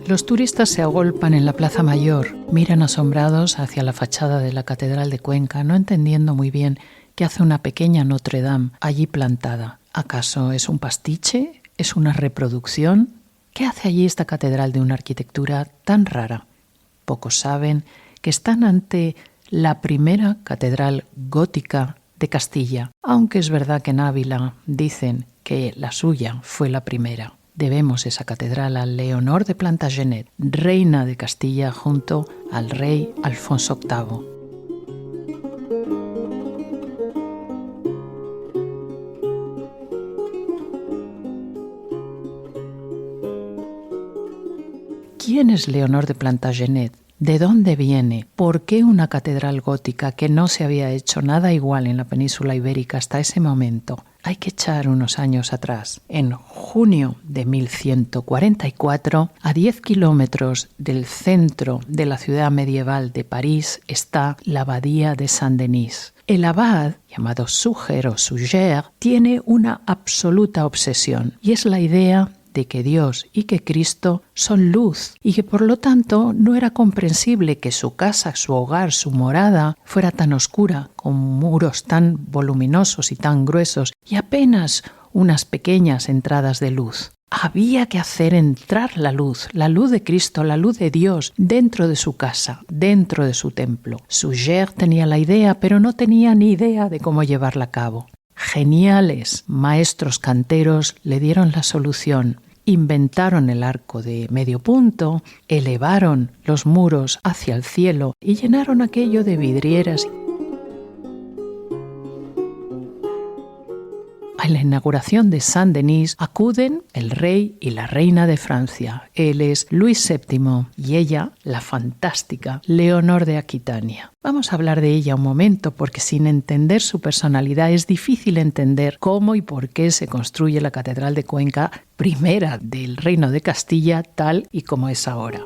Los turistas se agolpan en la Plaza Mayor, miran asombrados hacia la fachada de la Catedral de Cuenca, no entendiendo muy bien qué hace una pequeña Notre Dame allí plantada. ¿Acaso es un pastiche? ¿Es una reproducción? ¿Qué hace allí esta catedral de una arquitectura tan rara? Pocos saben que están ante la primera catedral gótica de Castilla, aunque es verdad que en Ávila dicen que la suya fue la primera. Debemos esa catedral a Leonor de Plantagenet, reina de Castilla junto al rey Alfonso VIII. ¿Quién es Leonor de Plantagenet? ¿De dónde viene? ¿Por qué una catedral gótica que no se había hecho nada igual en la península ibérica hasta ese momento? Hay que echar unos años atrás. En junio de 1144, a 10 kilómetros del centro de la ciudad medieval de París, está la abadía de Saint-Denis. El abad, llamado Suger o Suger, tiene una absoluta obsesión, y es la idea de que Dios y que Cristo son luz y que por lo tanto no era comprensible que su casa, su hogar, su morada fuera tan oscura, con muros tan voluminosos y tan gruesos y apenas unas pequeñas entradas de luz. Había que hacer entrar la luz de Cristo, la luz de Dios, dentro de su casa, dentro de su templo. Suger tenía la idea, pero no tenía ni idea de cómo llevarla a cabo. Geniales maestros canteros le dieron la solución. Inventaron el arco de medio punto, elevaron los muros hacia el cielo y llenaron aquello de vidrieras. A la inauguración de Saint-Denis acuden el rey y la reina de Francia. Él es Luis VII y ella, la fantástica Leonor de Aquitania. Vamos a hablar de ella un momento porque sin entender su personalidad es difícil entender cómo y por qué se construye la Catedral de Cuenca, primera del Reino de Castilla, tal y como es ahora.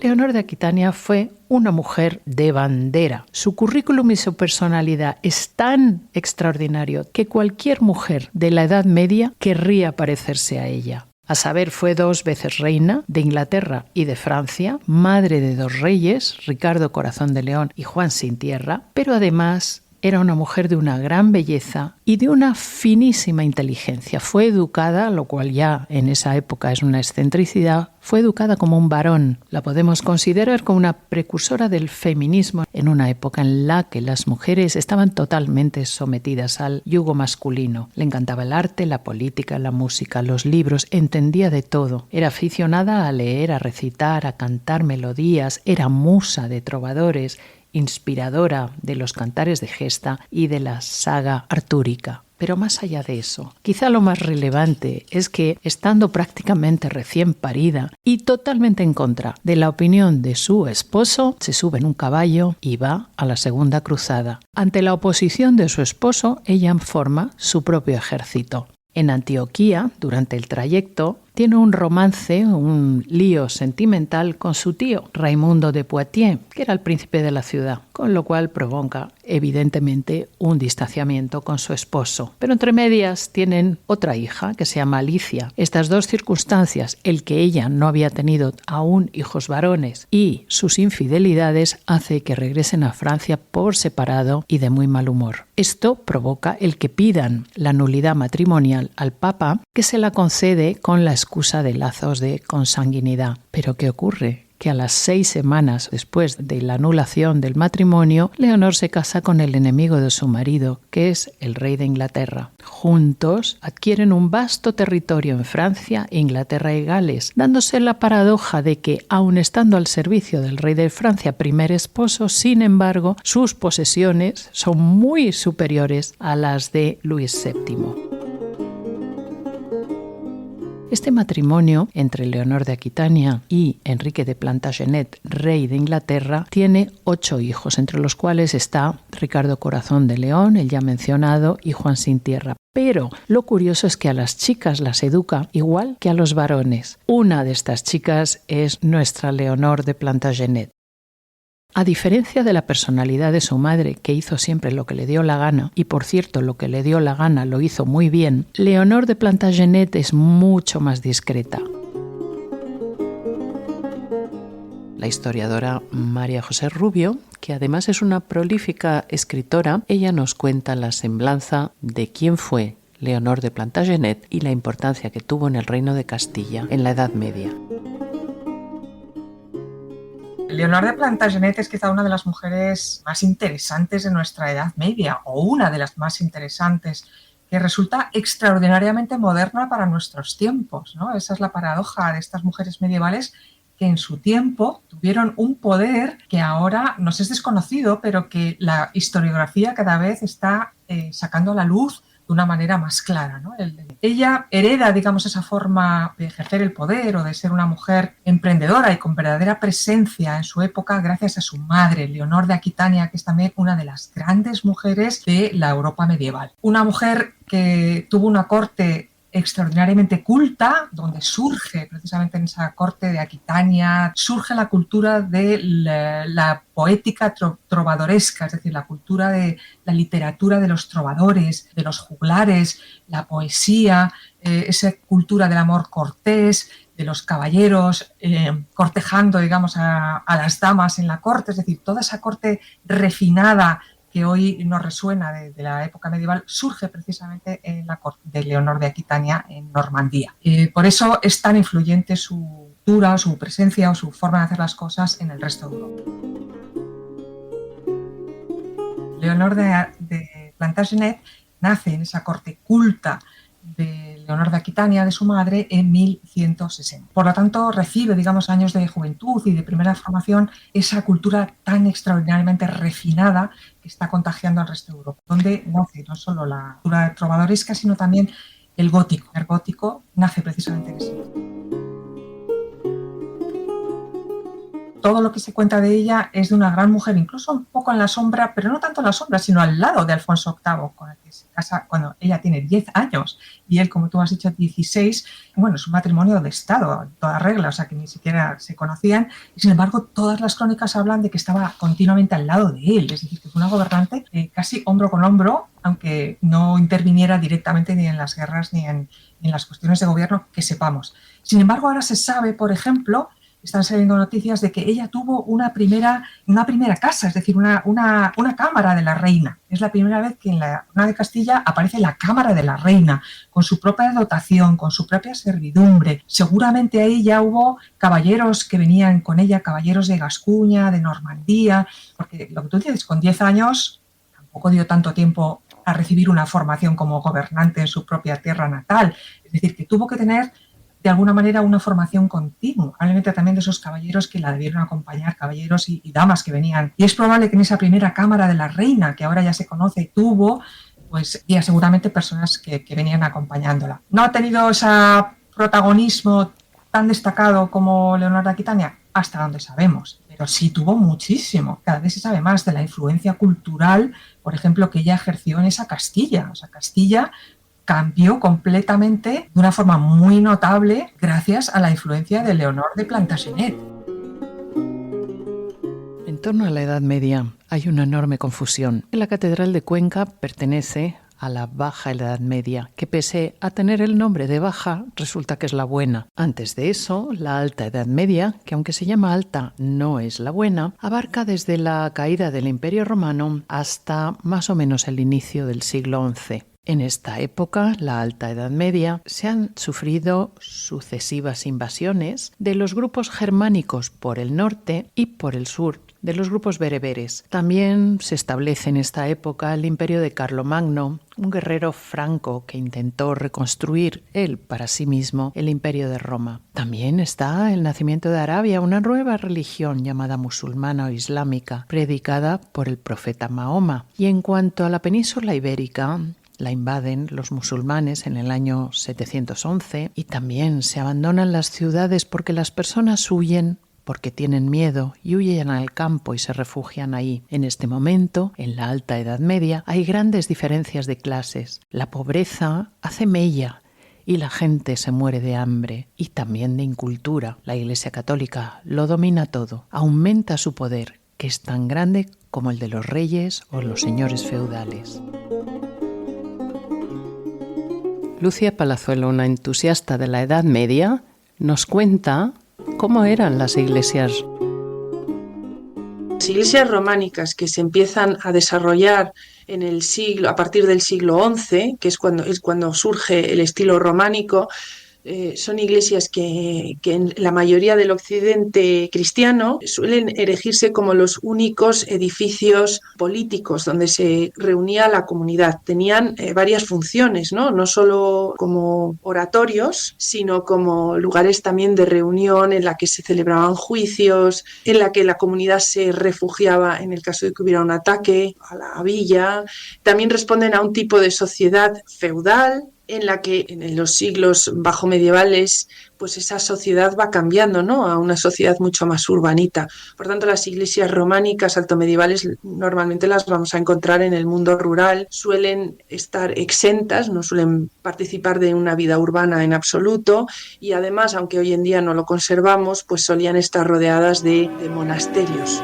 Leonor de Aquitania fue una mujer de bandera. Su currículum y su personalidad es tan extraordinario que cualquier mujer de la Edad Media querría parecerse a ella. A saber, fue 2 veces reina de Inglaterra y de Francia, madre de 2 reyes, Ricardo Corazón de León y Juan Sin Tierra, pero además era una mujer de una gran belleza y de una finísima inteligencia. Fue educada, lo cual ya en esa época es una excentricidad, fue educada como un varón. La podemos considerar como una precursora del feminismo en una época en la que las mujeres estaban totalmente sometidas al yugo masculino. Le encantaba el arte, la política, la música, los libros, entendía de todo. Era aficionada a leer, a recitar, a cantar melodías, era musa de trovadores, inspiradora de los cantares de gesta y de la saga artúrica. Pero más allá de eso, quizá lo más relevante es que, estando prácticamente recién parida y totalmente en contra de la opinión de su esposo, se sube en un caballo y va a la Segunda Cruzada. Ante la oposición de su esposo, ella forma su propio ejército. En Antioquía, durante el trayecto, tiene un romance, un lío sentimental con su tío, Raimundo de Poitiers, que era el príncipe de la ciudad, con lo cual provoca, evidentemente, un distanciamiento con su esposo. Pero entre medias tienen otra hija, que se llama Alicia. Estas 2 circunstancias, el que ella no había tenido aún hijos varones y sus infidelidades, hace que regresen a Francia por separado y de muy mal humor. Esto provoca el que pidan la nulidad matrimonial al Papa, que se la concede con la excusa de lazos de consanguinidad. ¿Pero qué ocurre? Que a las 6 semanas después de la anulación del matrimonio, Leonor se casa con el enemigo de su marido, que es el rey de Inglaterra. Juntos adquieren un vasto territorio en Francia, Inglaterra y Gales, dándose la paradoja de que, aun estando al servicio del rey de Francia, primer esposo, sin embargo, sus posesiones son muy superiores a las de Luis VII. Este matrimonio entre Leonor de Aquitania y Enrique de Plantagenet, rey de Inglaterra, tiene 8 hijos, entre los cuales está Ricardo Corazón de León, el ya mencionado, y Juan Sin Tierra. Pero lo curioso es que a las chicas las educa igual que a los varones. Una de estas chicas es nuestra Leonor de Plantagenet. A diferencia de la personalidad de su madre, que hizo siempre lo que le dio la gana, y por cierto, lo que le dio la gana lo hizo muy bien, Leonor de Plantagenet es mucho más discreta. La historiadora María José Rubio, que además es una prolífica escritora, ella nos cuenta la semblanza de quién fue Leonor de Plantagenet y la importancia que tuvo en el reino de Castilla en la Edad Media. Leonor de Plantagenet es quizá una de las mujeres más interesantes de nuestra Edad Media, o una de las más interesantes, que resulta extraordinariamente moderna para nuestros tiempos, ¿no? Esa es la paradoja de estas mujeres medievales, que en su tiempo tuvieron un poder que ahora nos es desconocido, pero que la historiografía cada vez está sacando a la luz de una manera más clara, ¿no? Ella hereda, digamos, esa forma de ejercer el poder o de ser una mujer emprendedora y con verdadera presencia en su época gracias a su madre, Leonor de Aquitania, que es también una de las grandes mujeres de la Europa medieval. Una mujer que tuvo una corte extraordinariamente culta, donde surge precisamente en esa corte de Aquitania, surge la cultura de la poética trovadoresca, es decir, la cultura de la literatura de los trovadores, de los juglares, la poesía, esa cultura del amor cortés, de los caballeros cortejando, digamos, a las damas en la corte, es decir, toda esa corte refinada que hoy nos resuena de la época medieval, surge precisamente en la corte de Leonor de Aquitania en Normandía. Por eso es tan influyente su cultura, su presencia o su forma de hacer las cosas en el resto de Europa. Leonor de Plantagenet nace en esa corte culta de Leonor de Aquitania, de su madre, en 1160. Por lo tanto, recibe, digamos, años de juventud y de primera formación esa cultura tan extraordinariamente refinada que está contagiando al resto de Europa, donde nace no solo la cultura trovadoresca, sino también el gótico. El gótico nace precisamente en ese momento. Todo lo que se cuenta de ella es de una gran mujer, incluso un poco en la sombra, pero no tanto en la sombra, sino al lado de Alfonso VIII, con el que se casa cuando ella tiene 10 años y él, como tú has dicho, 16. Bueno, es un matrimonio de Estado, toda regla, o sea que ni siquiera se conocían. Y sin embargo, todas las crónicas hablan de que estaba continuamente al lado de él, es decir, que fue una gobernante casi hombro con hombro, aunque no interviniera directamente ni en las guerras ni en las cuestiones de gobierno que sepamos. Sin embargo, ahora se sabe, por ejemplo, están saliendo noticias de que ella tuvo una primera casa, es decir, una cámara de la reina. Es la primera vez que en la corona de Castilla aparece la cámara de la reina, con su propia dotación, con su propia servidumbre. Seguramente ahí ya hubo caballeros que venían con ella, caballeros de Gascuña, de Normandía, porque lo que tú dices, con 10 años tampoco dio tanto tiempo a recibir una formación como gobernante en su propia tierra natal. Es decir, que tuvo que tener de alguna manera una formación continua, probablemente también de esos caballeros que la debieron acompañar, caballeros y damas que venían. Y es probable que en esa primera cámara de la reina, que ahora ya se conoce, tuvo, pues ya seguramente personas que venían acompañándola. No ha tenido ese protagonismo tan destacado como Leonor de Aquitania, hasta donde sabemos, pero sí tuvo muchísimo. Cada vez se sabe más de la influencia cultural, por ejemplo, que ella ejerció en esa Castilla. O sea, Castilla cambió completamente de una forma muy notable gracias a la influencia de Leonor de Plantagenet. En torno a la Edad Media hay una enorme confusión. La Catedral de Cuenca pertenece a la Baja Edad Media, que pese a tener el nombre de baja, resulta que es la buena. Antes de eso, la Alta Edad Media, que aunque se llama alta, no es la buena, abarca desde la caída del Imperio Romano hasta más o menos el inicio del siglo XI. En esta época, la Alta Edad Media, se han sufrido sucesivas invasiones de los grupos germánicos por el norte y por el sur, de los grupos bereberes. También se establece en esta época el imperio de Carlomagno, un guerrero franco que intentó reconstruir él para sí mismo el imperio de Roma. También está el nacimiento de Arabia, una nueva religión llamada musulmana o islámica, predicada por el profeta Mahoma. Y en cuanto a la península ibérica, la invaden los musulmanes en el año 711 y también se abandonan las ciudades porque las personas huyen porque tienen miedo y huyen al campo y se refugian ahí. En este momento, en la Alta Edad Media, hay grandes diferencias de clases. La pobreza hace mella y la gente se muere de hambre y también de incultura. La Iglesia Católica lo domina todo, aumenta su poder, que es tan grande como el de los reyes o los señores feudales. Lucia Palazuelo, una entusiasta de la Edad Media, nos cuenta cómo eran las iglesias. Las iglesias románicas que se empiezan a desarrollar a partir del siglo XI, que es cuando surge el estilo románico, son iglesias que en la mayoría del occidente cristiano suelen erigirse como los únicos edificios políticos donde se reunía la comunidad. Tenían varias funciones, ¿no? Solo como oratorios, sino como lugares también de reunión en la que se celebraban juicios, en la que la comunidad se refugiaba en el caso de que hubiera un ataque a la villa. También responden a un tipo de sociedad feudal, en la que en los siglos bajomedievales pues esa sociedad va cambiando, ¿no?, a una sociedad mucho más urbanita. Por tanto, las iglesias románicas altomedievales normalmente las vamos a encontrar en el mundo rural, suelen estar exentas, no suelen participar de una vida urbana en absoluto, y además, aunque hoy en día no lo conservamos, pues solían estar rodeadas de monasterios.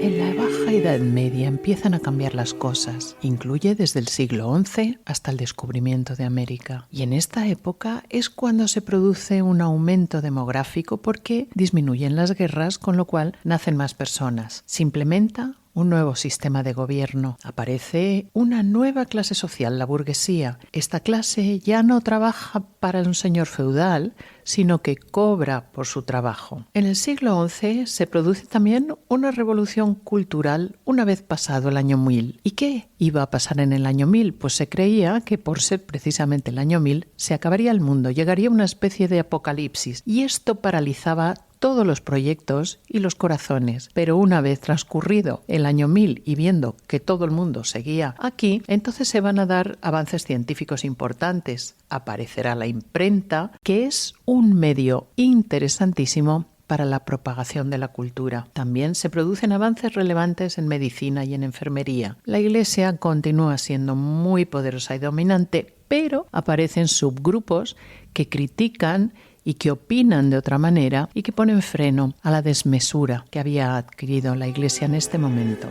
En la Baja Edad Media empiezan a cambiar las cosas. Incluye desde el siglo XI hasta el descubrimiento de América. Y en esta época es cuando se produce un aumento demográfico porque disminuyen las guerras, con lo cual nacen más personas. Se implementa un nuevo sistema de gobierno. Aparece una nueva clase social, la burguesía. Esta clase ya no trabaja para un señor feudal, sino que cobra por su trabajo. En el siglo XI se produce también una revolución cultural una vez pasado el año 1000. ¿Y qué iba a pasar en el año 1000? Pues se creía que por ser precisamente el año 1000 se acabaría el mundo, llegaría una especie de apocalipsis, y esto paralizaba todos los proyectos y los corazones. Pero una vez transcurrido el año 1000 y viendo que todo el mundo seguía aquí, entonces se van a dar avances científicos importantes. Aparecerá la imprenta, que es un medio interesantísimo para la propagación de la cultura. También se producen avances relevantes en medicina y en enfermería. La Iglesia continúa siendo muy poderosa y dominante, pero aparecen subgrupos que critican y que opinan de otra manera y que ponen freno a la desmesura que había adquirido la Iglesia en este momento.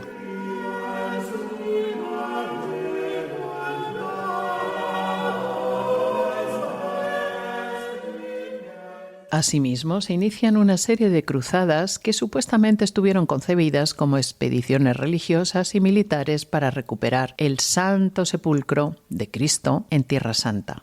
Asimismo, se inician una serie de cruzadas que supuestamente estuvieron concebidas como expediciones religiosas y militares para recuperar el Santo Sepulcro de Cristo en Tierra Santa.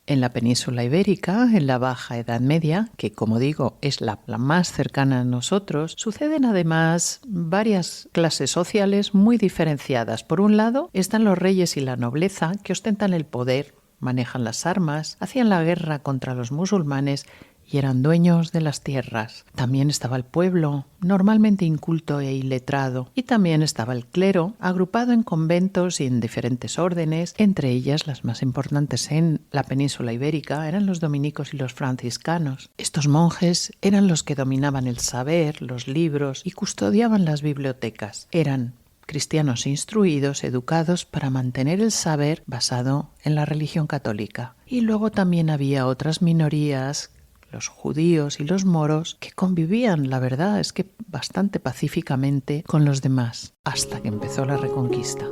En la península ibérica, en la Baja Edad Media, que como digo es la más cercana a nosotros, suceden además varias clases sociales muy diferenciadas. Por un lado están los reyes y la nobleza, que ostentan el poder, manejan las armas, hacían la guerra contra los musulmanes y eran dueños de las tierras. También estaba el pueblo, normalmente inculto e iletrado, y también estaba el clero, agrupado en conventos y en diferentes órdenes, entre ellas las más importantes en la península ibérica eran los dominicos y los franciscanos. Estos monjes eran los que dominaban el saber, los libros y custodiaban las bibliotecas. Eran cristianos instruidos, educados para mantener el saber basado en la religión católica. Y luego también había otras minorías, los judíos y los moros, que convivían, la verdad es que bastante pacíficamente, con los demás, hasta que empezó la Reconquista.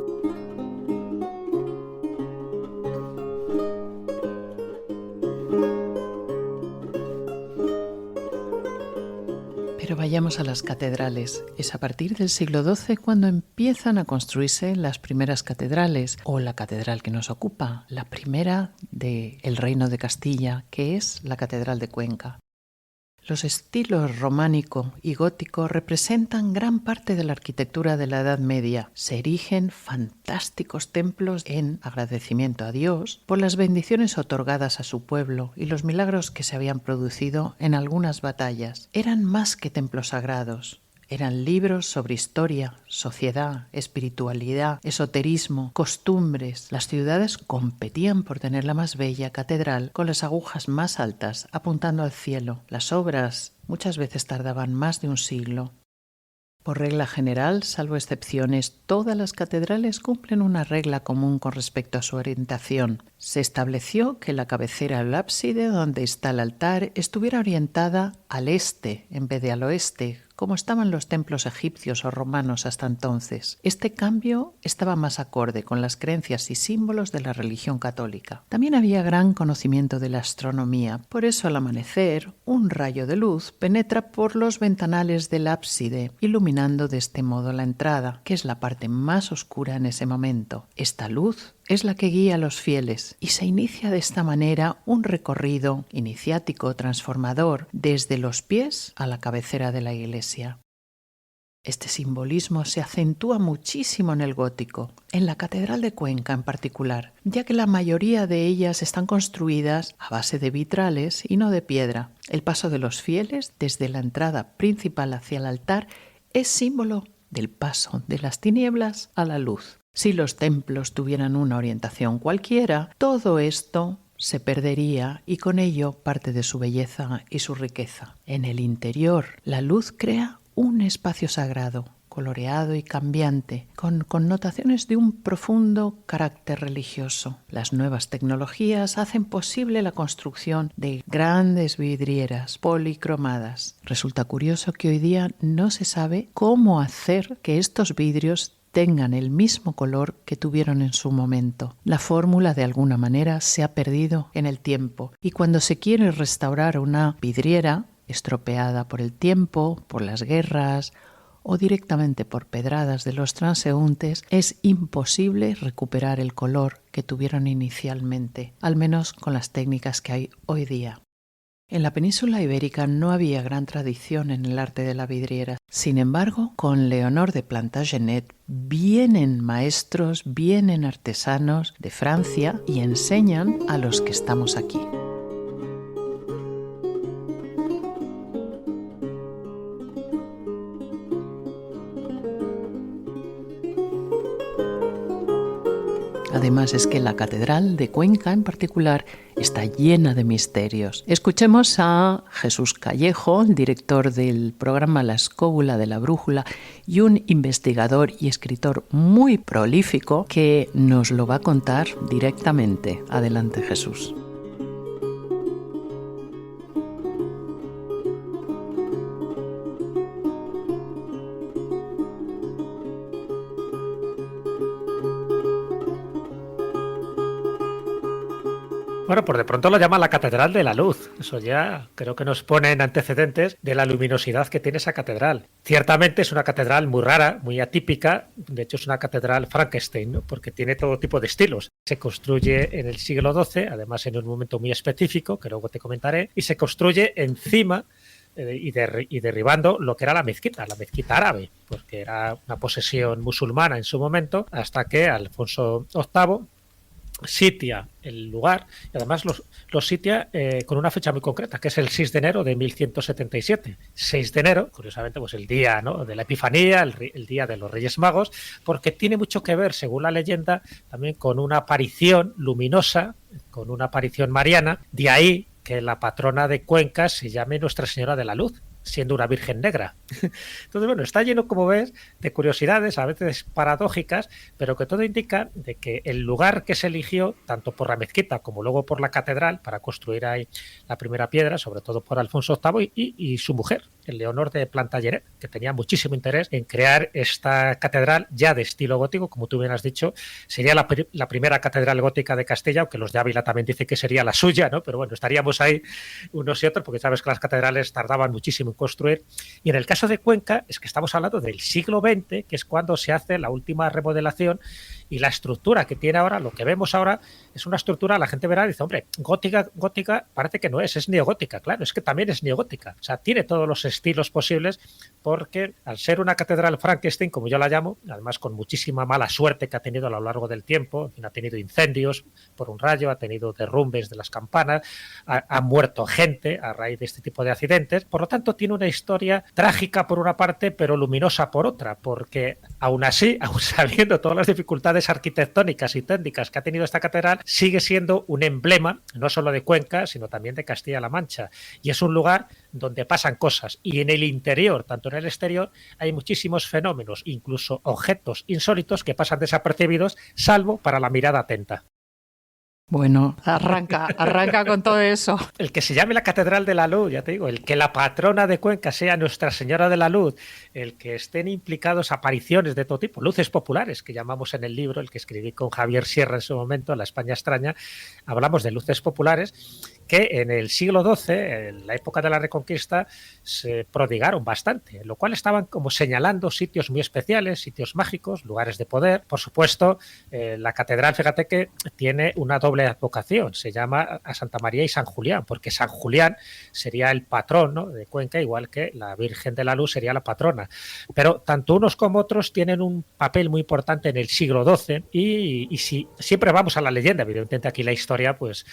Pero vayamos a las catedrales. Es a partir del siglo XII cuando empiezan a construirse las primeras catedrales, o la catedral que nos ocupa, la primera del Reino de Castilla, que es la Catedral de Cuenca. Los estilos románico y gótico representan gran parte de la arquitectura de la Edad Media. Se erigen fantásticos templos en agradecimiento a Dios por las bendiciones otorgadas a su pueblo y los milagros que se habían producido en algunas batallas. Eran más que templos sagrados. Eran libros sobre historia, sociedad, espiritualidad, esoterismo, costumbres. Las ciudades competían por tener la más bella catedral con las agujas más altas apuntando al cielo. Las obras muchas veces tardaban más de un siglo. Por regla general, salvo excepciones, todas las catedrales cumplen una regla común con respecto a su orientación. Se estableció que la cabecera del ábside donde está el altar estuviera orientada al este en vez de al oeste, como estaban los templos egipcios o romanos hasta entonces. Este cambio estaba más acorde con las creencias y símbolos de la religión católica. También había gran conocimiento de la astronomía. Por eso, al amanecer, un rayo de luz penetra por los ventanales del ábside, iluminando de este modo la entrada, que es la parte más oscura en ese momento. Esta luz es la que guía a los fieles y se inicia de esta manera un recorrido iniciático transformador desde los pies a la cabecera de la iglesia. Este simbolismo se acentúa muchísimo en el gótico, en la Catedral de Cuenca en particular, ya que la mayoría de ellas están construidas a base de vitrales y no de piedra. El paso de los fieles desde la entrada principal hacia el altar es símbolo del paso de las tinieblas a la luz. Si los templos tuvieran una orientación cualquiera, todo esto se perdería y con ello parte de su belleza y su riqueza. En el interior, la luz crea un espacio sagrado, coloreado y cambiante, con connotaciones de un profundo carácter religioso. Las nuevas tecnologías hacen posible la construcción de grandes vidrieras policromadas. Resulta curioso que hoy día no se sabe cómo hacer que estos vidrios tengan el mismo color que tuvieron en su momento. La fórmula de alguna manera se ha perdido en el tiempo y cuando se quiere restaurar una vidriera estropeada por el tiempo, por las guerras o directamente por pedradas de los transeúntes, es imposible recuperar el color que tuvieron inicialmente, al menos con las técnicas que hay hoy día. En la península ibérica no había gran tradición en el arte de la vidriera. Sin embargo, con Leonor de Plantagenet vienen maestros, vienen artesanos de Francia y enseñan a los que estamos aquí. Además es que la Catedral de Cuenca en particular está llena de misterios. Escuchemos a Jesús Callejo, director del programa La Escóbula de la Brújula y un investigador y escritor muy prolífico que nos lo va a contar directamente. Adelante, Jesús. Bueno, por de pronto lo llama la Catedral de la Luz. Eso ya creo que nos pone en antecedentes de la luminosidad que tiene esa catedral. Ciertamente es una catedral muy rara, muy atípica. De hecho, es una catedral Frankenstein, ¿no? Porque tiene todo tipo de estilos. Se construye en el siglo XII, además en un momento muy específico, que luego te comentaré, y se construye encima y derribando lo que era la mezquita árabe, porque era una posesión musulmana en su momento, hasta que Alfonso VIII sitia el lugar y además los sitia con una fecha muy concreta, que es el 6 de enero de 1177. 6 de enero, curiosamente, pues el día, ¿no?, de la Epifanía, el día de los Reyes Magos, porque tiene mucho que ver, según la leyenda, también con una aparición luminosa, con una aparición mariana. De ahí que la patrona de Cuenca se llame Nuestra Señora de la Luz, siendo una virgen negra. Entonces, bueno, está lleno, como ves, de curiosidades, a veces paradójicas, pero que todo indica de que el lugar que se eligió, tanto por la mezquita como luego por la catedral, para construir ahí la primera piedra, sobre todo por Alfonso VIII y su mujer, Leonor de Plantagenet, que tenía muchísimo interés en crear esta catedral ya de estilo gótico, como tú bien has dicho, sería la primera catedral gótica de Castilla, aunque los de Ávila también dicen que sería la suya, ¿no? Pero bueno, estaríamos ahí unos y otros, porque sabes que las catedrales tardaban muchísimo en construir. Y en el caso de Cuenca es que estamos hablando del siglo XX, que es cuando se hace la última remodelación, y la estructura que tiene ahora, lo que vemos ahora, es una estructura, la gente verá y dice, hombre, gótica parece que no es neogótica. Claro, es que también es neogótica. O sea, tiene todos los estilos posibles, porque al ser una catedral Frankenstein, como yo la llamo, además con muchísima mala suerte que ha tenido a lo largo del tiempo, en fin, ha tenido incendios por un rayo, ha tenido derrumbes de las campanas, ha muerto gente a raíz de este tipo de accidentes. Por lo tanto, tiene una historia trágica por una parte, pero luminosa por otra, porque aún así, aún sabiendo todas las dificultades bondades arquitectónicas y técnicas que ha tenido esta catedral, sigue siendo un emblema no solo de Cuenca, sino también de Castilla-La Mancha. Y es un lugar donde pasan cosas. Y en el interior, tanto en el exterior, hay muchísimos fenómenos, incluso objetos insólitos que pasan desapercibidos, salvo para la mirada atenta. Bueno, arranca con todo eso. El que se llame la Catedral de la Luz, ya te digo, el que la patrona de Cuenca sea Nuestra Señora de la Luz, el que estén implicados apariciones de todo tipo, luces populares, que llamamos en el libro, el que escribí con Javier Sierra en su momento, La España extraña, hablamos de luces populares que en el siglo XII, en la época de la Reconquista, se prodigaron bastante, lo cual estaban como señalando sitios muy especiales, sitios mágicos, lugares de poder. Por supuesto, la catedral, fíjate que tiene una doble advocación, se llama a Santa María y San Julián, porque San Julián sería el patrón, ¿no?, de Cuenca, igual que la Virgen de la Luz sería la patrona. Pero tanto unos como otros tienen un papel muy importante en el siglo XII y si siempre vamos a la leyenda, evidentemente aquí la historia pues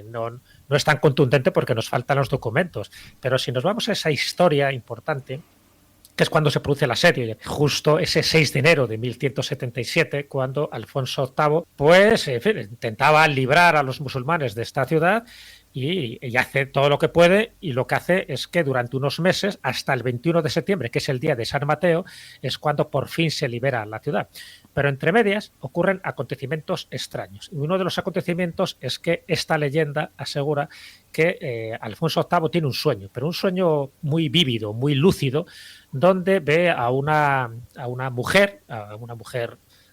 no es tan contundente porque nos faltan los documentos, pero si nos vamos a esa historia importante, que es cuando se produce el asedio, justo ese 6 de enero de 1177, cuando Alfonso VIII pues, en fin, intentaba librar a los musulmanes de esta ciudad y hace todo lo que puede, y lo que hace es que durante unos meses, hasta el 21 de septiembre, que es el día de San Mateo, es cuando por fin se libera la ciudad. Pero entre medias ocurren acontecimientos extraños. Y uno de los acontecimientos es que esta leyenda asegura que Alfonso VIII tiene un sueño, pero un sueño muy vívido, muy lúcido, donde ve a una mujer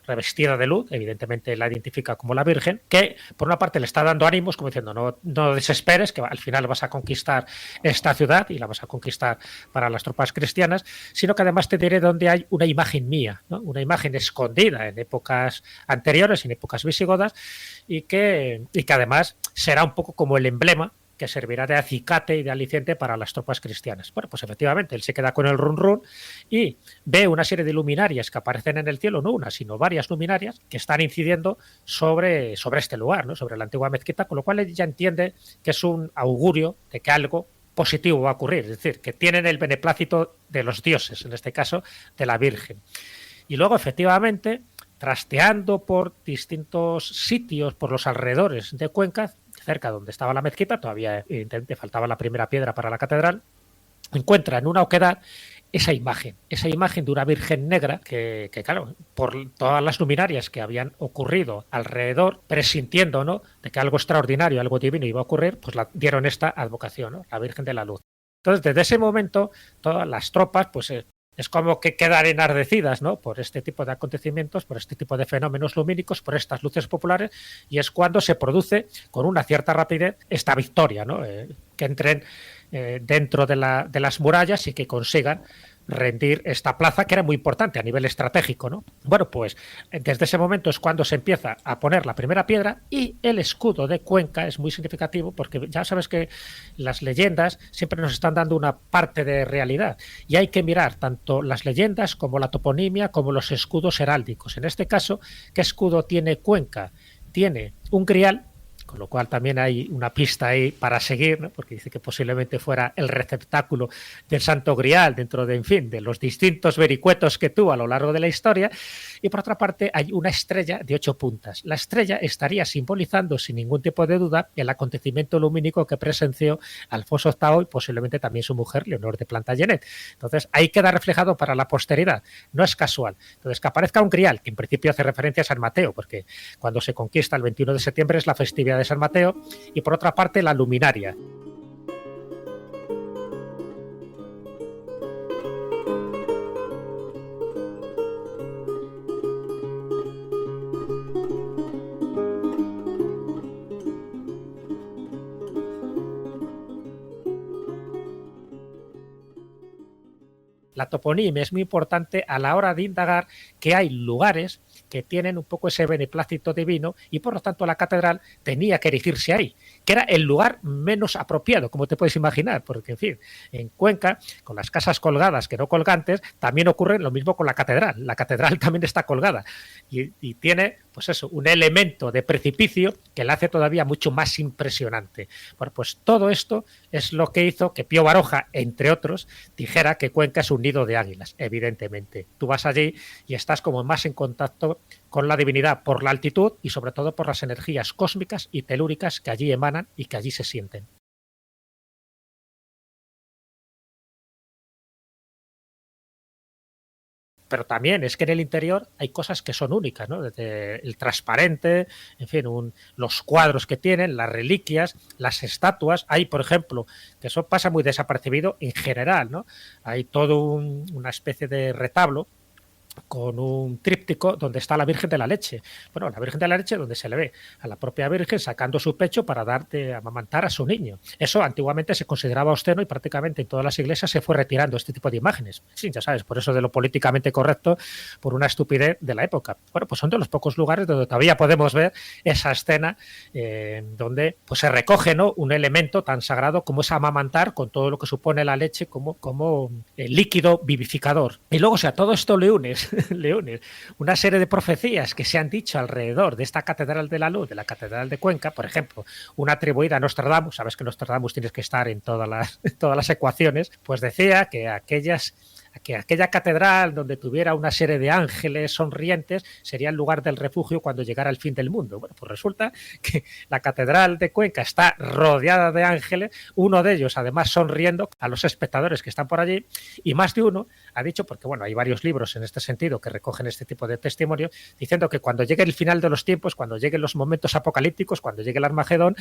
revestida de luz, evidentemente la identifica como la Virgen, que por una parte le está dando ánimos, como diciendo, no desesperes, que al final vas a conquistar esta ciudad y la vas a conquistar para las tropas cristianas, sino que además te diré dónde hay una imagen mía, ¿no?, una imagen escondida en épocas anteriores, en épocas visigodas, y que además será un poco como el emblema que servirá de acicate y de aliciente para las tropas cristianas. Bueno, pues efectivamente, él se queda con el run run y ve una serie de luminarias que aparecen en el cielo, no una, sino varias luminarias que están incidiendo sobre este lugar, ¿no?, sobre la antigua mezquita, con lo cual ella entiende que es un augurio de que algo positivo va a ocurrir, es decir, que tienen el beneplácito de los dioses, en este caso de la Virgen. Y luego, efectivamente, trasteando por distintos sitios, por los alrededores de Cuenca, cerca donde estaba la mezquita, todavía evidentemente faltaba la primera piedra para la catedral, encuentra en una oquedad esa imagen de una Virgen negra que claro, por todas las luminarias que habían ocurrido alrededor, presintiendo, ¿no?, de que algo extraordinario, algo divino iba a ocurrir, pues la dieron esta advocación, ¿no?, la Virgen de la Luz. Entonces, desde ese momento, todas las tropas, pues es como que quedan enardecidas, ¿no?, por este tipo de acontecimientos, por este tipo de fenómenos lumínicos, por estas luces populares, y es cuando se produce con una cierta rapidez esta victoria, ¿no?, que entren dentro de las murallas y que consigan rendir esta plaza, que era muy importante a nivel estratégico, ¿no? Bueno, pues desde ese momento es cuando se empieza a poner la primera piedra, y el escudo de Cuenca es muy significativo porque ya sabes que las leyendas siempre nos están dando una parte de realidad y hay que mirar tanto las leyendas como la toponimia como los escudos heráldicos. En este caso, ¿qué escudo tiene Cuenca? Tiene un grial, con lo cual también hay una pista ahí para seguir, ¿no?, porque dice que posiblemente fuera el receptáculo del Santo Grial dentro de, en fin, de los distintos vericuetos que tuvo a lo largo de la historia. Y por otra parte hay una estrella de 8 puntas. La estrella estaría simbolizando, sin ningún tipo de duda, el acontecimiento lumínico que presenció Alfonso VIII y posiblemente también su mujer, Leonor de Plantagenet. Entonces ahí queda reflejado para la posteridad. No es casual. Entonces, que aparezca un grial, que en principio hace referencia a San Mateo, porque cuando se conquista el 21 de septiembre es la festividad de San Mateo, y por otra parte la luminaria. La toponimia es muy importante a la hora de indagar que hay lugares que tienen un poco ese beneplácito divino y por lo tanto la catedral tenía que erigirse ahí, que era el lugar menos apropiado, como te puedes imaginar, porque en fin, en Cuenca, con las casas colgadas que no colgantes, también ocurre lo mismo con la catedral también está colgada y tiene, pues eso, un elemento de precipicio que la hace todavía mucho más impresionante. Bueno, pues todo esto es lo que hizo que Pío Baroja, entre otros, dijera que Cuenca es un nido de águilas, evidentemente. Tú vas allí y estás como más en contacto contacto con la divinidad por la altitud y sobre todo por las energías cósmicas y telúricas que allí emanan y que allí se sienten. Pero también es que en el interior hay cosas que son únicas, ¿no? Desde el transparente, en fin, los cuadros que tienen, las reliquias, las estatuas. Hay, por ejemplo, que eso pasa muy desapercibido en general, ¿no? Hay todo una especie de retablo con un tríptico donde está la Virgen de la Leche. Bueno, la Virgen de la Leche donde se le ve a la propia Virgen sacando su pecho para darte a amamantar a su niño. Eso antiguamente se consideraba obsceno y prácticamente en todas las iglesias se fue retirando este tipo de imágenes. Sí, ya sabes, por eso de lo políticamente correcto, por una estupidez de la época. Bueno, pues son de los pocos lugares donde todavía podemos ver esa escena donde pues se recoge, ¿no?, un elemento tan sagrado como es amamantar, con todo lo que supone la leche como el líquido vivificador. Y luego, o sea, todo esto le unes una serie de profecías que se han dicho alrededor de esta Catedral de la Luz, de la Catedral de Cuenca, por ejemplo, una atribuida a Nostradamus, sabes que Nostradamus tienes que estar en todas las ecuaciones, pues decía que aquella catedral donde tuviera una serie de ángeles sonrientes sería el lugar del refugio cuando llegara el fin del mundo. Bueno, pues resulta que la Catedral de Cuenca está rodeada de ángeles, uno de ellos además sonriendo a los espectadores que están por allí, y más de uno ha dicho, porque bueno, hay varios libros en este sentido que recogen este tipo de testimonios, diciendo que cuando llegue el final de los tiempos, cuando lleguen los momentos apocalípticos, cuando llegue el Armagedón,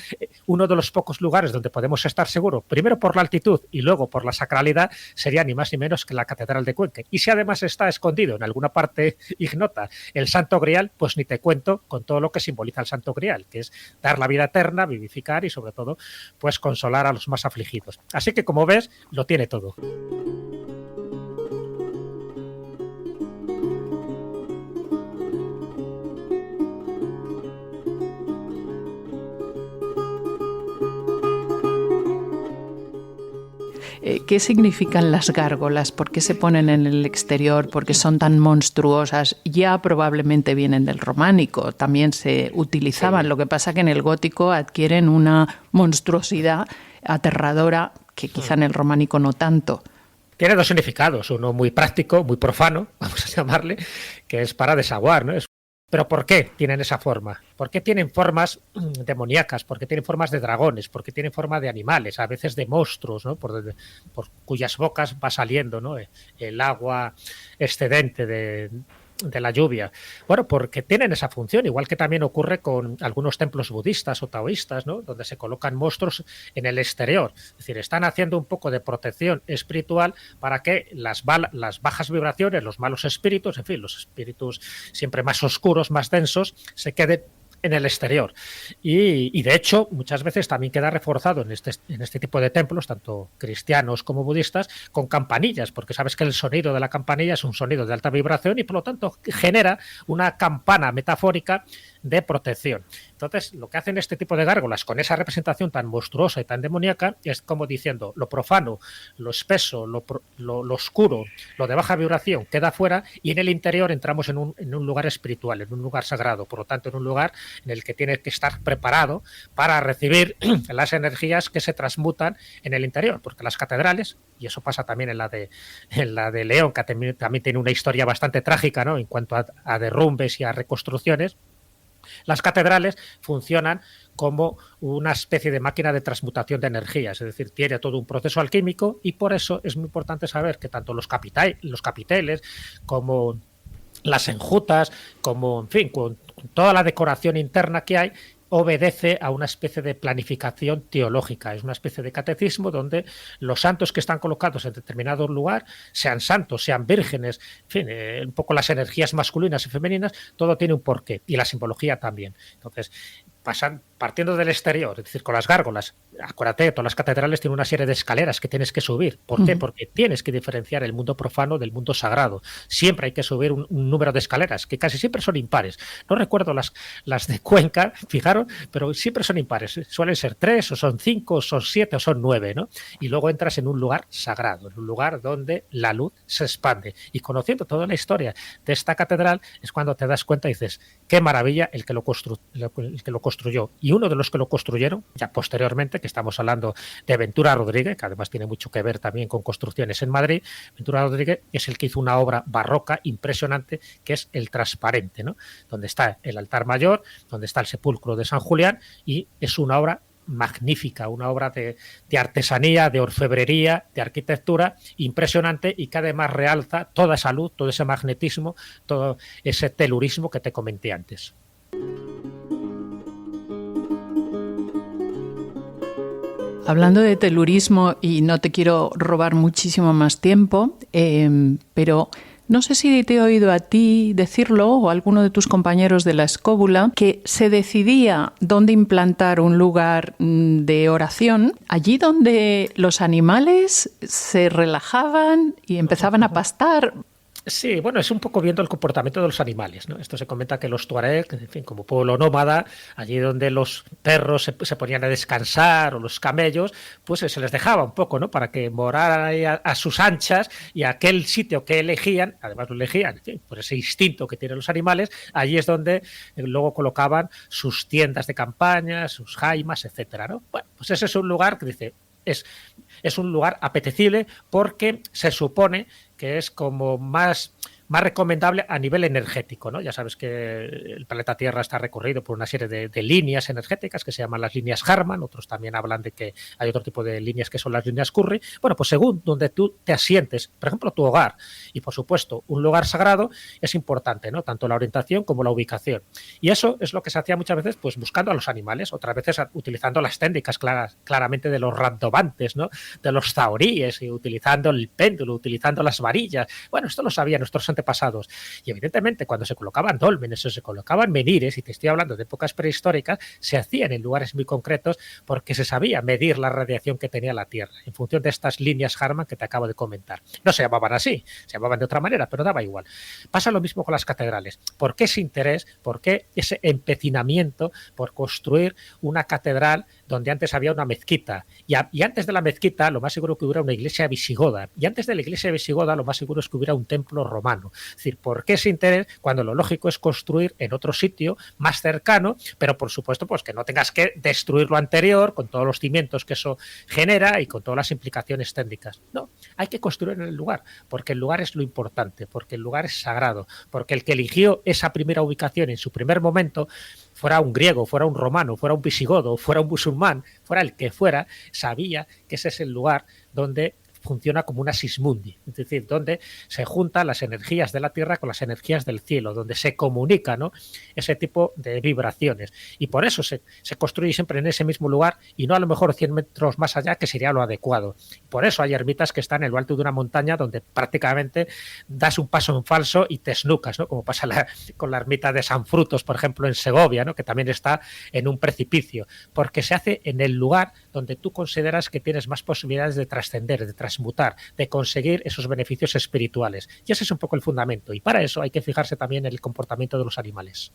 uno de los pocos lugares donde podemos estar seguros, primero por la altitud y luego por la sacralidad, sería ni más ni menos que la Catedral de Cuenca. Y si además está escondido en alguna parte ignota el Santo Grial, pues ni te cuento con todo lo que simboliza el Santo Grial, que es dar la vida eterna, vivificar y sobre todo pues consolar a los más afligidos. Así que como ves, lo tiene todo. ¿Qué significan las gárgolas? ¿Por qué se ponen en el exterior? ¿Por qué son tan monstruosas? Ya probablemente vienen del románico, también se utilizaban, sí. Lo que pasa que en el gótico adquieren una monstruosidad aterradora que quizá en el románico no tanto. Tiene dos significados, uno muy práctico, muy profano, vamos a llamarle, que es para desaguar, ¿no? ¿Pero por qué tienen esa forma? ¿Por qué tienen formas demoníacas? ¿Por qué tienen formas de dragones? ¿Por qué tienen forma de animales? A veces de monstruos, ¿no? por cuyas bocas va saliendo, ¿no?, el agua excedente de la lluvia. Bueno, porque tienen esa función, igual que también ocurre con algunos templos budistas o taoístas, ¿no?, donde se colocan monstruos en el exterior. Es decir, están haciendo un poco de protección espiritual para que las bajas vibraciones, los malos espíritus, en fin, los espíritus siempre más oscuros, más densos, se queden en el exterior. Y de hecho, muchas veces también queda reforzado en este tipo de templos, tanto cristianos como budistas, con campanillas, porque sabes que el sonido de la campanilla es un sonido de alta vibración y por lo tanto genera una campana metafórica de protección. Entonces, lo que hacen este tipo de gárgolas con esa representación tan monstruosa y tan demoníaca es como diciendo, lo profano, lo espeso, lo oscuro, lo de baja vibración queda fuera y en el interior entramos en un lugar espiritual, en un lugar sagrado, por lo tanto en un lugar en el que tienes que estar preparado para recibir las energías que se transmutan en el interior, porque las catedrales, y eso pasa también en la de León, que también tiene una historia bastante trágica, ¿no?, en cuanto a derrumbes y a reconstrucciones. Las catedrales funcionan como una especie de máquina de transmutación de energías, es decir, tiene todo un proceso alquímico y por eso es muy importante saber que tanto los capiteles como las enjutas, como, en fin, con toda la decoración interna que hay, obedece a una especie de planificación teológica, es una especie de catecismo donde los santos que están colocados en determinado lugar, sean santos, sean vírgenes, en fin, un poco las energías masculinas y femeninas, todo tiene un porqué y la simbología también. Entonces, partiendo del exterior, es decir, con las gárgolas, acuérdate, todas las catedrales tienen una serie de escaleras que tienes que subir. ¿Por qué? Porque tienes que diferenciar el mundo profano del mundo sagrado. Siempre hay que subir un número de escaleras, que casi siempre son impares. No recuerdo las de Cuenca, fijaros, pero siempre son impares. Suelen ser 3, o son 5, o son 7, o son 9, ¿no? Y luego entras en un lugar sagrado, en un lugar donde la luz se expande. Y conociendo toda la historia de esta catedral, es cuando te das cuenta y dices, qué maravilla el que lo construyó. Y uno de los que lo construyeron, ya posteriormente, que estamos hablando de Ventura Rodríguez, que además tiene mucho que ver también con construcciones en Madrid. Ventura Rodríguez es el que hizo una obra barroca impresionante, que es El Transparente, ¿no? Donde está el altar mayor, donde está el sepulcro de San Julián, y es una obra magnífica, una obra de artesanía, de orfebrería, de arquitectura impresionante, y que además realza toda esa luz, todo ese magnetismo, todo ese telurismo que te comenté antes. Hablando de telurismo, y no te quiero robar muchísimo más tiempo, pero no sé si te he oído a ti decirlo o a alguno de tus compañeros de la escóbula, que se decidía dónde implantar un lugar de oración, allí donde los animales se relajaban y empezaban a pastar. Sí, bueno, es un poco viendo el comportamiento de los animales, ¿no? Esto se comenta que los tuareg, en fin, como pueblo nómada, allí donde los perros se ponían a descansar o los camellos, pues se les dejaba un poco, ¿no? Para que moraran ahí a sus anchas, y aquel sitio que elegían, además lo elegían, en fin, por ese instinto que tienen los animales, allí es donde luego colocaban sus tiendas de campaña, sus jaimas, etcétera, ¿no? Bueno, pues ese es un lugar que dice, es un lugar apetecible porque se supone que es como más recomendable a nivel energético, ¿no? Ya sabes que el planeta Tierra está recorrido por una serie de líneas energéticas que se llaman las líneas Harman, otros también hablan de que hay otro tipo de líneas que son las líneas Curry. Bueno, pues según donde tú te asientes, por ejemplo, tu hogar, y por supuesto un lugar sagrado, es importante, ¿no? Tanto la orientación como la ubicación. Y eso es lo que se hacía muchas veces, pues buscando a los animales, otras veces utilizando las técnicas claramente de los randobantes, ¿no? De los zahoríes, y utilizando el péndulo, utilizando las varillas. Bueno, esto lo sabían nuestros antepasados. Y evidentemente cuando se colocaban dólmenes o se colocaban menires, y te estoy hablando de épocas prehistóricas, se hacían en lugares muy concretos porque se sabía medir la radiación que tenía la Tierra en función de estas líneas Harman que te acabo de comentar. No se llamaban así, se llamaban de otra manera, pero daba igual. Pasa lo mismo con las catedrales. ¿Por qué ese interés? ¿Por qué ese empecinamiento por construir una catedral donde antes había una mezquita? Y antes de la mezquita lo más seguro que hubiera una iglesia visigoda, y antes de la iglesia visigoda lo más seguro es que hubiera un templo romano. Es decir, ¿por qué ese interés cuando lo lógico es construir en otro sitio más cercano, pero por supuesto pues que no tengas que destruir lo anterior con todos los cimientos que eso genera y con todas las implicaciones técnicas? No, hay que construir en el lugar, porque el lugar es lo importante, porque el lugar es sagrado, porque el que eligió esa primera ubicación en su primer momento, fuera un griego, fuera un romano, fuera un visigodo, fuera un musulmán, fuera el que fuera, sabía que ese es el lugar donde funciona como una sismundi, es decir, donde se juntan las energías de la Tierra con las energías del cielo, donde se comunica, ¿no? Ese tipo de vibraciones. Y por eso se construye siempre en ese mismo lugar, y no a lo mejor 100 metros más allá, que sería lo adecuado. Por eso hay ermitas que están en lo alto de una montaña donde prácticamente das un paso en falso y te esnucas, ¿no? Como pasa con la ermita de San Frutos, por ejemplo, en Segovia, ¿no? Que también está en un precipicio, porque se hace en el lugar donde tú consideras que tienes más posibilidades de trascender, de transmutar, de conseguir esos beneficios espirituales. Y ese es un poco el fundamento. Y para eso hay que fijarse también en el comportamiento de los animales.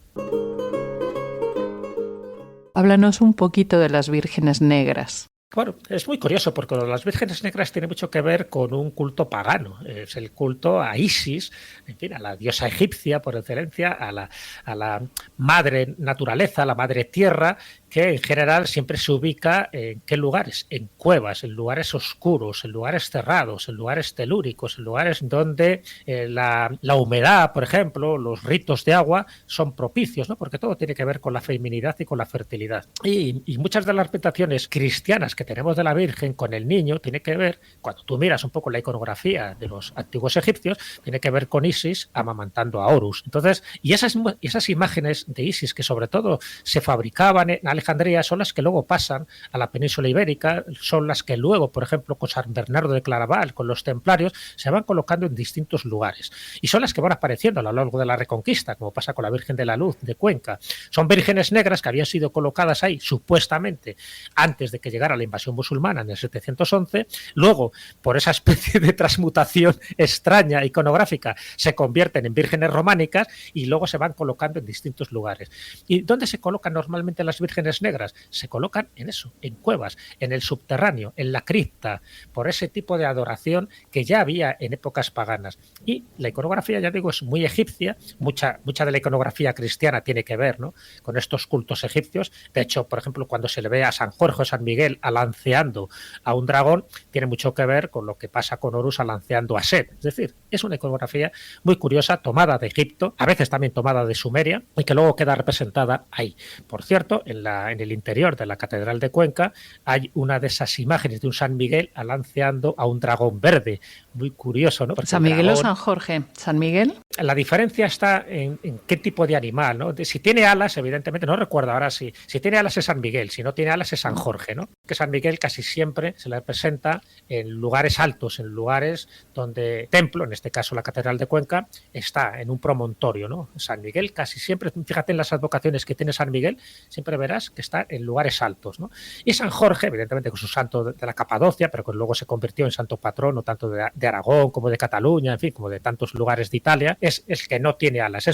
Háblanos un poquito de las vírgenes negras. Bueno, es muy curioso porque las vírgenes negras tiene mucho que ver con un culto pagano. Es el culto a Isis, en fin, a la diosa egipcia por excelencia, a la madre naturaleza, a la madre tierra, que en general siempre se ubica en qué lugares, en cuevas, en lugares oscuros, en lugares cerrados, en lugares telúricos, en lugares donde la humedad, por ejemplo, los ritos de agua son propicios, ¿no? Porque todo tiene que ver con la feminidad y con la fertilidad. Y muchas de las representaciones cristianas que tenemos de la Virgen con el niño tiene que ver, cuando tú miras un poco la iconografía de los antiguos egipcios, tiene que ver con Isis amamantando a Horus. Entonces, y esas imágenes de Isis que sobre todo se fabricaban en Alejandría son las que luego pasan a la península ibérica, son las que luego, por ejemplo, con San Bernardo de Claraval, con los templarios, se van colocando en distintos lugares. Y son las que van apareciendo a lo largo de la Reconquista, como pasa con la Virgen de la Luz de Cuenca. Son vírgenes negras que habían sido colocadas ahí, supuestamente, antes de que llegara la invasión musulmana en el 711. Luego, por esa especie de transmutación extraña iconográfica, se convierten en vírgenes románicas y luego se van colocando en distintos lugares. ¿Y dónde se colocan normalmente las vírgenes vírgenes negras se colocan en eso, en cuevas, en el subterráneo, en la cripta, por ese tipo de adoración que ya había en épocas paganas. Y la iconografía, ya digo, es muy egipcia, mucha de la iconografía cristiana tiene que ver, ¿no?, con estos cultos egipcios. De hecho, por ejemplo, cuando se le ve a San Jorge o San Miguel alanceando a un dragón, tiene mucho que ver con lo que pasa con Horus alanceando a Set. Es decir, es una iconografía muy curiosa, tomada de Egipto, a veces también tomada de Sumeria, y que luego queda representada ahí. Por cierto, en el interior de la Catedral de Cuenca hay una de esas imágenes de un San Miguel alanceando a un dragón verde. Muy curioso, ¿no? Porque ¿San Miguel o San Jorge? ¿San Miguel? La diferencia está en qué tipo de animal, ¿no? Si tiene alas, evidentemente, no recuerdo ahora si tiene alas es San Miguel, si no tiene alas es San Jorge, ¿no? Que San Miguel casi siempre se le representa en lugares altos, en lugares donde templo, en este caso la Catedral de Cuenca, está en un promontorio, ¿no? San Miguel casi siempre, fíjate en las advocaciones que tiene San Miguel, siempre verás que está en lugares altos, ¿no? Y San Jorge, evidentemente, con su santo de la Capadocia, pero que luego se convirtió en santo patrono tanto de Aragón como de Cataluña, en fin, como de tantos lugares de Italia, es el que no tiene alas.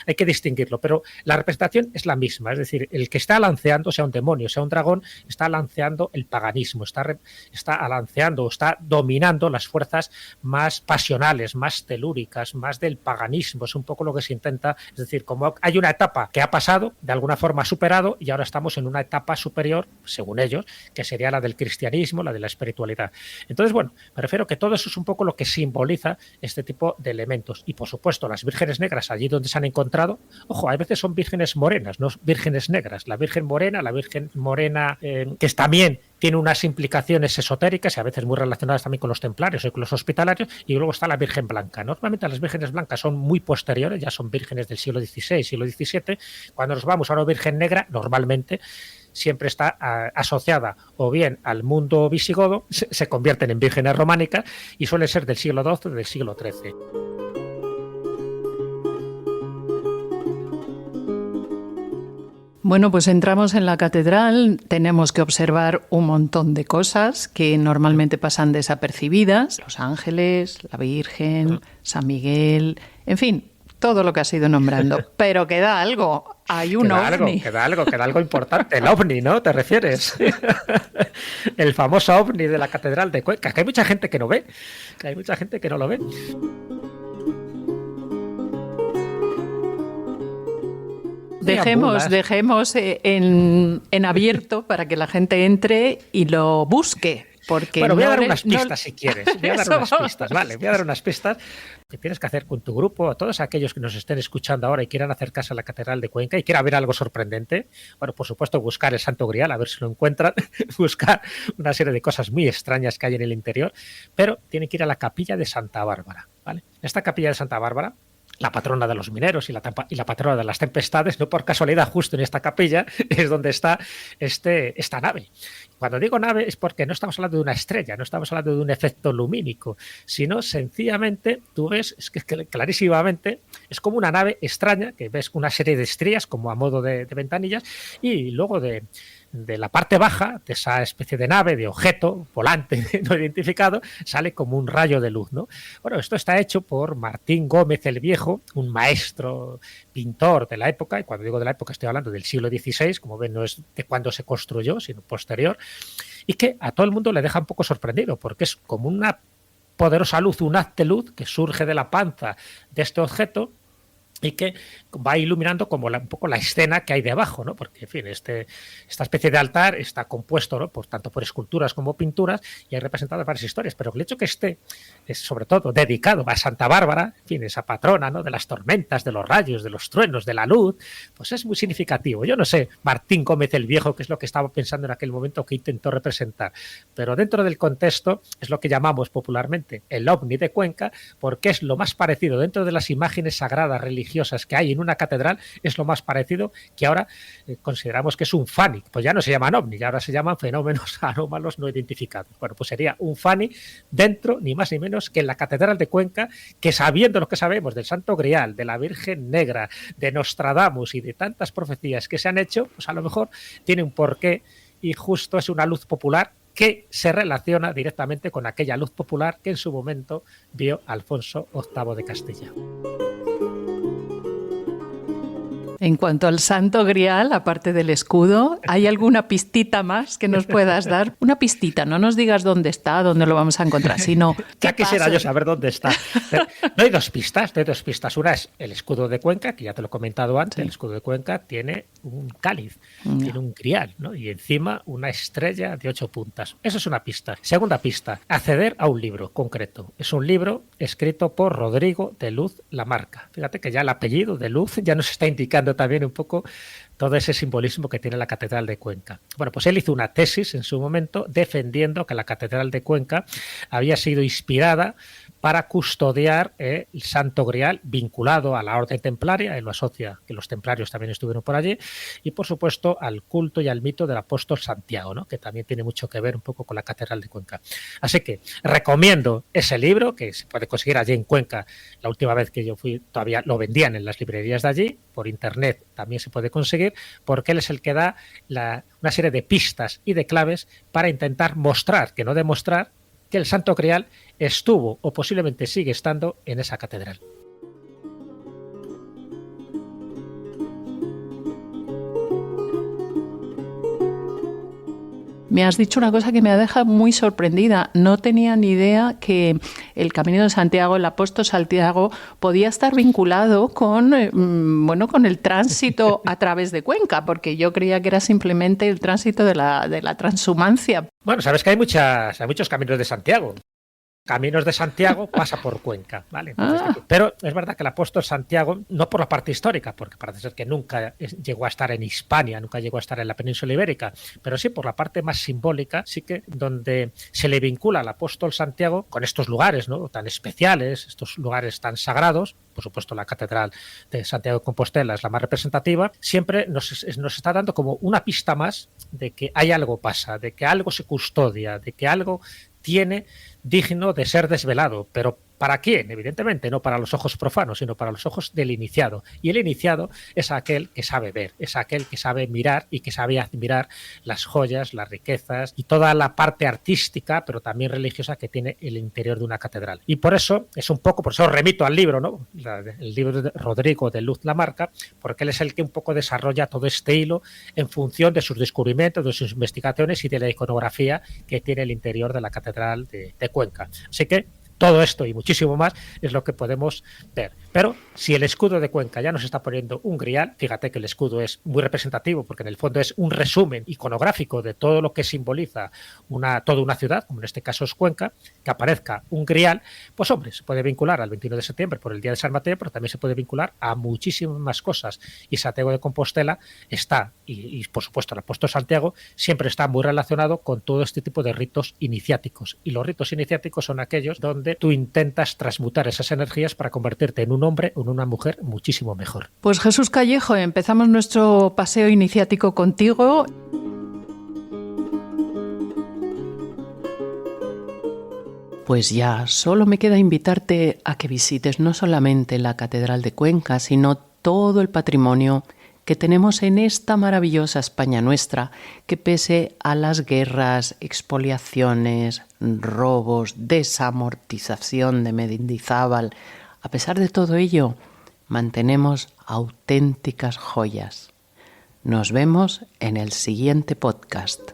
Hay que distinguirlo, pero la representación es la misma, es decir, el que está lanceando, sea un demonio, sea un dragón, está lanceando el paganismo, está lanceando o está dominando las fuerzas más pasionales, más telúricas, más del paganismo. Es un poco lo que se intenta, es decir, como hay una etapa que ha pasado, de alguna forma superado, y ahora estamos en una etapa superior, según ellos, que sería la del cristianismo, la de la espiritualidad. Entonces, bueno, me refiero que todo eso es un poco lo que simboliza este tipo de elementos. Y, por supuesto, las vírgenes negras, allí donde se han encontrado, ojo, a veces son vírgenes morenas, no vírgenes negras. La Virgen Morena, que también tiene unas implicaciones esotéricas y a veces muy relacionadas también con los templarios y con los hospitalarios, y luego está la Virgen Blanca. Normalmente las vírgenes blancas son muy posteriores, ya son vírgenes del siglo XVI, siglo XVII. Cuando nos vamos a una Virgen negra, normalmente siempre está asociada o bien al mundo visigodo, se convierten en vírgenes románicas y suelen ser del siglo XII o del siglo XIII. Bueno, pues entramos en la catedral, tenemos que observar un montón de cosas que normalmente pasan desapercibidas, los ángeles, la Virgen, San Miguel, en fin, todo lo que has ido nombrando, pero queda algo, hay un ovni. Queda algo importante, el ovni, ¿no? ¿Te refieres? El famoso ovni de la Catedral de Cuenca, que hay mucha gente que no ve, que hay mucha gente que no lo ve. Dejemos en abierto para que la gente entre y lo busque. Porque bueno, voy a dar unas pistas si quieres. Voy a dar unas pistas, vale. Voy a dar unas pistas que tienes que hacer con tu grupo. A todos aquellos que nos estén escuchando ahora y quieran acercarse a la Catedral de Cuenca y quieran ver algo sorprendente, bueno, por supuesto, buscar el Santo Grial, a ver si lo encuentran, buscar una serie de cosas muy extrañas que hay en el interior, pero tienen que ir a la Capilla de Santa Bárbara, ¿vale? Esta Capilla de Santa Bárbara, la patrona de los mineros y la patrona de las tempestades, no por casualidad, justo en esta capilla es donde está esta nave. Cuando digo nave es porque no estamos hablando de una estrella, no estamos hablando de un efecto lumínico, sino sencillamente, tú ves, es que clarísimamente, es como una nave extraña, que ves una serie de estrellas como a modo de ventanillas, y luego de la parte baja de esa especie de nave, de objeto volante no identificado, sale como un rayo de luz, ¿no? Bueno, esto está hecho por Martín Gómez el Viejo, un maestro pintor de la época, y cuando digo de la época estoy hablando del siglo XVI, como ven, no es de cuando se construyó, sino posterior, y que a todo el mundo le deja un poco sorprendido, porque es como una poderosa luz, un haz de luz que surge de la panza de este objeto, y que va iluminando como un poco la escena que hay debajo, ¿no? Porque, en fin, esta especie de altar está compuesto, ¿no?, tanto por esculturas como pinturas, y hay representadas varias historias, pero el hecho que esté es sobre todo dedicado a Santa Bárbara, en fin, esa patrona, ¿no?, de las tormentas, de los rayos, de los truenos, de la luz, pues es muy significativo. Yo no sé, Martín Gómez el Viejo, qué es lo que estaba pensando en aquel momento que intentó representar, pero dentro del contexto es lo que llamamos popularmente el ovni de Cuenca, porque es lo más parecido dentro de las imágenes sagradas religiosas que hay en una catedral, es lo más parecido que ahora consideramos que es un FANI. Pues ya no se llaman ovnis, ahora se llaman fenómenos anómalos no identificados. Bueno, pues sería un FANI dentro, ni más ni menos, que en la Catedral de Cuenca, que sabiendo lo que sabemos del Santo Grial, de la Virgen Negra, de Nostradamus y de tantas profecías que se han hecho, pues a lo mejor tiene un porqué, y justo es una luz popular que se relaciona directamente con aquella luz popular que en su momento vio Alfonso VIII de Castilla. En cuanto al Santo Grial, aparte del escudo, ¿hay alguna pistita más que nos puedas dar? Una pistita, no nos digas dónde está, dónde lo vamos a encontrar, sino ya quisiera yo saber dónde está. No hay dos pistas, no hay dos pistas. Una es el escudo de Cuenca, que ya te lo he comentado antes. Sí. El escudo de Cuenca tiene un cáliz, tiene un grial, ¿no? Y encima una estrella de 8 puntas. Eso es una pista. Segunda pista, acceder a un libro concreto. Es un libro escrito por Rodrigo de Luz Lamarca. Fíjate que ya el apellido de Luz ya nos está indicando también un poco todo ese simbolismo que tiene la Catedral de Cuenca. Bueno, pues él hizo una tesis en su momento defendiendo que la Catedral de Cuenca había sido inspirada para custodiar el Santo Grial vinculado a la Orden Templaria, él lo asocia, que los templarios también estuvieron por allí, y por supuesto al culto y al mito del apóstol Santiago, ¿no? Que también tiene mucho que ver un poco con la Catedral de Cuenca. Así que recomiendo ese libro, que se puede conseguir allí en Cuenca. La última vez que yo fui todavía lo vendían en las librerías de allí, por internet también se puede conseguir, porque él es el que da una serie de pistas y de claves para intentar mostrar, que no demostrar, que el Santo Grial estuvo o posiblemente sigue estando en esa catedral. Me has dicho una cosa que me deja muy sorprendida. No tenía ni idea que el Camino de Santiago, el apóstol Santiago, podía estar vinculado con el tránsito a través de Cuenca, porque yo creía que era simplemente el tránsito de la transhumancia. Bueno, sabes que hay muchos caminos de Santiago. Caminos de Santiago pasa por Cuenca, ¿vale? Entonces, pero es verdad que el apóstol Santiago, no por la parte histórica, porque parece ser que nunca llegó a estar en Hispania, nunca llegó a estar en la península ibérica, pero sí por la parte más simbólica, sí que donde se le vincula al apóstol Santiago con estos lugares, ¿no? Tan especiales, estos lugares tan sagrados. Por supuesto, la Catedral de Santiago de Compostela es la más representativa. Siempre nos está dando como una pista más de que hay algo pasa, de que algo se custodia, de que algo tiene digno de ser desvelado, pero ¿para quién? Evidentemente no para los ojos profanos, sino para los ojos del iniciado. Y el iniciado es aquel que sabe ver, es aquel que sabe mirar y que sabe admirar las joyas, las riquezas y toda la parte artística, pero también religiosa que tiene el interior de una catedral. Y por eso es un poco, por eso remito al libro, ¿no? El libro de Rodrigo de Luz Lamarca, porque él es el que un poco desarrolla todo este hilo en función de sus descubrimientos, de sus investigaciones y de la iconografía que tiene el interior de la catedral de Cuenca. Así que todo esto y muchísimo más es lo que podemos ver. Pero si el escudo de Cuenca ya nos está poniendo un grial, fíjate que el escudo es muy representativo porque en el fondo es un resumen iconográfico de todo lo que simboliza toda una ciudad, como en este caso es Cuenca, que aparezca un grial, pues hombre, se puede vincular al 21 de septiembre por el Día de San Mateo, pero también se puede vincular a muchísimas más cosas. Y Santiago de Compostela está, y por supuesto el apóstol Santiago, siempre está muy relacionado con todo este tipo de ritos iniciáticos. Y los ritos iniciáticos son aquellos donde tú intentas transmutar esas energías para convertirte en un hombre o en una mujer muchísimo mejor. Pues Jesús Callejo, empezamos nuestro paseo iniciático contigo. Pues ya, solo me queda invitarte a que visites no solamente la Catedral de Cuenca, sino todo el patrimonio que tenemos en esta maravillosa España nuestra, que pese a las guerras, expoliaciones, robos, desamortización de Mendizábal, a pesar de todo ello, mantenemos auténticas joyas. Nos vemos en el siguiente podcast.